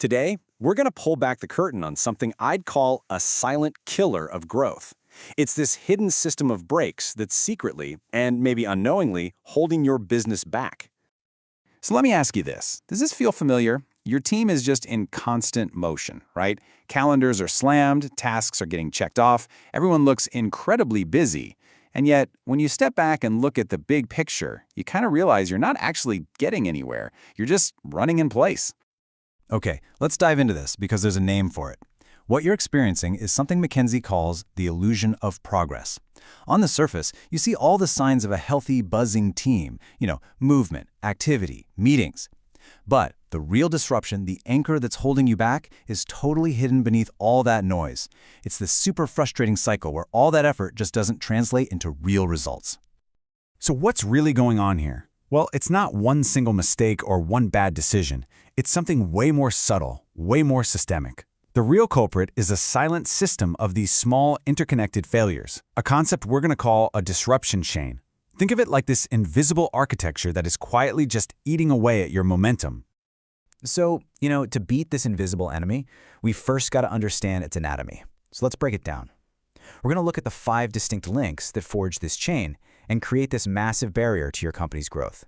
Today, we're going to pull back the curtain on something I'd call a silent killer of growth. It's this hidden system of brakes that's secretly, and maybe unknowingly, holding your business back. So let me ask you this. Does this feel familiar? Your team is just in constant motion, right? Calendars are slammed, tasks are getting checked off, everyone looks incredibly busy. And yet, when you step back and look at the big picture, you kind of realize you're not actually getting anywhere. You're just running in place. Okay, let's dive into this because there's a name for it. What you're experiencing is something McKinsey calls the illusion of progress. On the surface, you see all the signs of a healthy, buzzing team, movement, activity, meetings. But the real disruption, the anchor that's holding you back, is totally hidden beneath all that noise. It's this super frustrating cycle where all that effort just doesn't translate into real results. So what's really going on here? Well, it's not one single mistake or one bad decision. It's something way more subtle, way more systemic. The real culprit is a silent system of these small, interconnected failures, a concept we're going to call a disruption chain. Think of it like this invisible architecture that is quietly just eating away at your momentum. So, to beat this invisible enemy, we first got to understand its anatomy. So let's break it down. We're going to look at the 5 distinct links that forge this chain and create this massive barrier to your company's growth.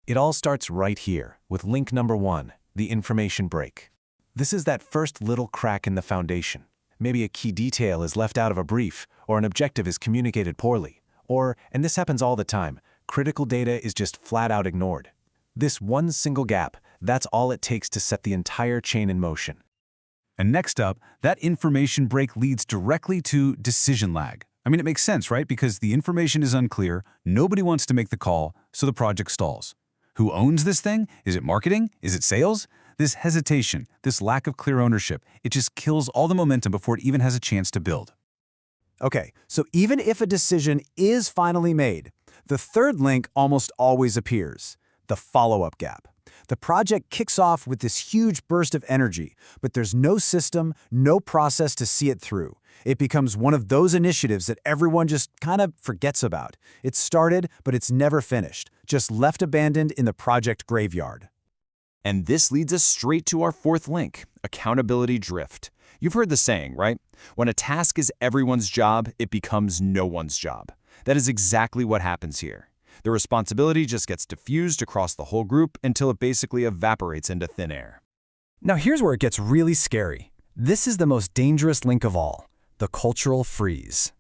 It all starts right here with link number 1, the information break. This is that first little crack in the foundation. Maybe a key detail is left out of a brief, or an objective is communicated poorly, or, and this happens all the time, critical data is just flat out ignored. This one single gap, that's all it takes to set the entire chain in motion. And next up, that information break leads directly to decision lag. It makes sense, right? Because the information is unclear, nobody wants to make the call, so the project stalls. Who owns this thing? Is it marketing? Is it sales? This hesitation, this lack of clear ownership, it just kills all the momentum before it even has a chance to build. Okay, so even if a decision is finally made, the third link almost always appears, the follow-up gap. The project kicks off with this huge burst of energy, but there's no system, no process to see it through. It becomes one of those initiatives that everyone just kind of forgets about. It's started, but it's never finished, just left abandoned in the project graveyard. And this leads us straight to our 4th link, accountability drift. You've heard the saying, right? When a task is everyone's job, it becomes no one's job. That is exactly what happens here. The responsibility just gets diffused across the whole group until it basically evaporates into thin air. Now here's where it gets really scary. This is the most dangerous link of all, the cultural freeze.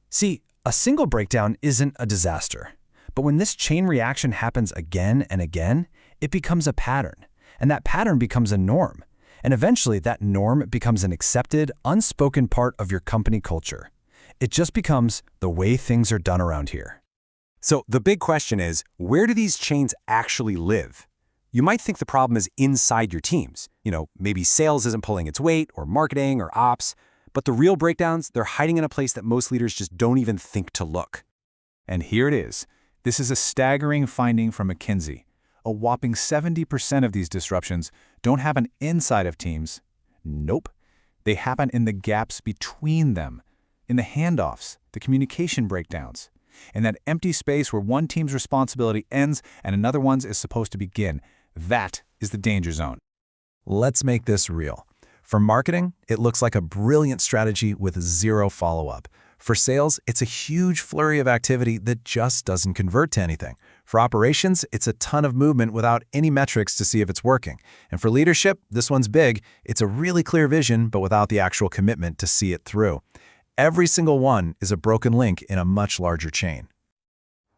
See, a single breakdown isn't a disaster. But when this chain reaction happens again and again, it becomes a pattern. And that pattern becomes a norm. And eventually that norm becomes an accepted, unspoken part of your company culture. It just becomes the way things are done around here. So the big question is, where do these chains actually live? You might think the problem is inside your teams. Maybe sales isn't pulling its weight, or marketing, or ops. But the real breakdowns, they're hiding in a place that most leaders just don't even think to look. And here it is. This is a staggering finding from McKinsey. A whopping 70% of these disruptions don't happen inside of teams. Nope. They happen in the gaps between them, in the handoffs, the communication breakdowns, in that empty space where one team's responsibility ends and another one's is supposed to begin. That is the danger zone. Let's make this real. For marketing, it looks like a brilliant strategy with zero follow-up. For sales, it's a huge flurry of activity that just doesn't convert to anything. For operations, it's a ton of movement without any metrics to see if it's working. And for leadership, this one's big. It's a really clear vision, but without the actual commitment to see it through. Every single one is a broken link in a much larger chain.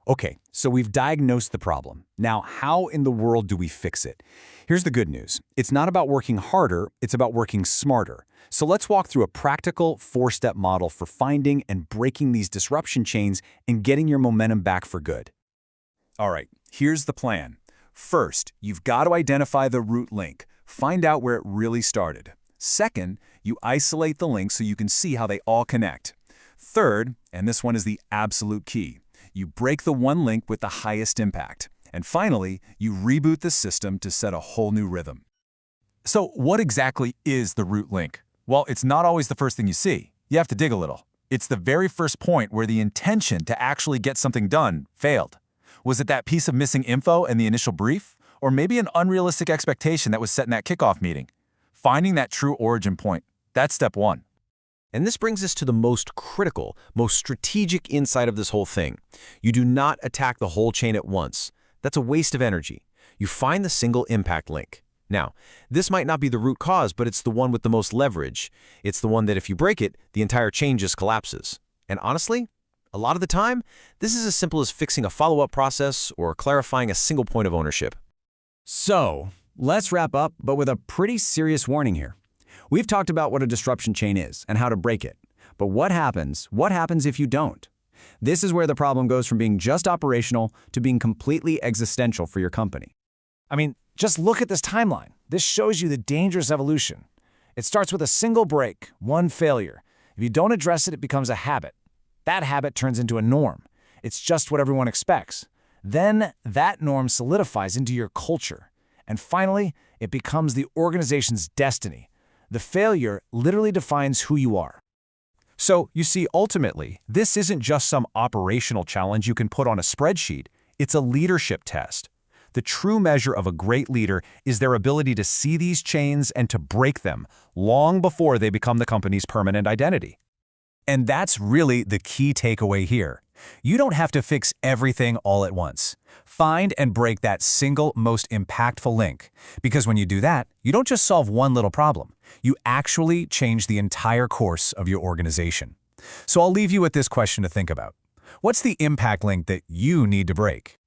Okay, so we've diagnosed the problem. Now, how in the world do we fix it? Here's the good news. It's not about working harder, it's about working smarter. So let's walk through a practical 4-step model for finding and breaking these disruption chains and getting your momentum back for good. All right, here's the plan. First, you've got to identify the root link. Find out where it really started. Second, you isolate the links so you can see how they all connect. Third, and this one is the absolute key, you break the one link with the highest impact. And finally, you reboot the system to set a whole new rhythm. So what exactly is the root link? Well, it's not always the first thing you see. You have to dig a little. It's the very first point where the intention to actually get something done failed. Was it that piece of missing info in the initial brief? Or maybe an unrealistic expectation that was set in that kickoff meeting? Finding that true origin point. That's step one. And this brings us to the most critical, most strategic insight of this whole thing. You do not attack the whole chain at once. That's a waste of energy. You find the single impact link. Now, this might not be the root cause, but it's the one with the most leverage. It's the one that if you break it, the entire chain just collapses. And honestly, a lot of the time, this is as simple as fixing a follow-up process or clarifying a single point of ownership. So, let's wrap up, but with a pretty serious warning here. We've talked about what a disruption chain is and how to break it. But what happens if you don't? This is where the problem goes from being just operational to being completely existential for your company. I mean, just look at this timeline. This shows you the dangerous evolution. It starts with a single break, one failure. If you don't address it, it becomes a habit. That habit turns into a norm. It's just what everyone expects. Then that norm solidifies into your culture. And finally, it becomes the organization's destiny. The failure literally defines who you are. So, you see, ultimately, this isn't just some operational challenge you can put on a spreadsheet. It's a leadership test. The true measure of a great leader is their ability to see these chains and to break them long before they become the company's permanent identity. And that's really the key takeaway here. You don't have to fix everything all at once. Find and break that single most impactful link. Because when you do that, you don't just solve one little problem. You actually change the entire course of your organization. So I'll leave you with this question to think about. What's the impact link that you need to break?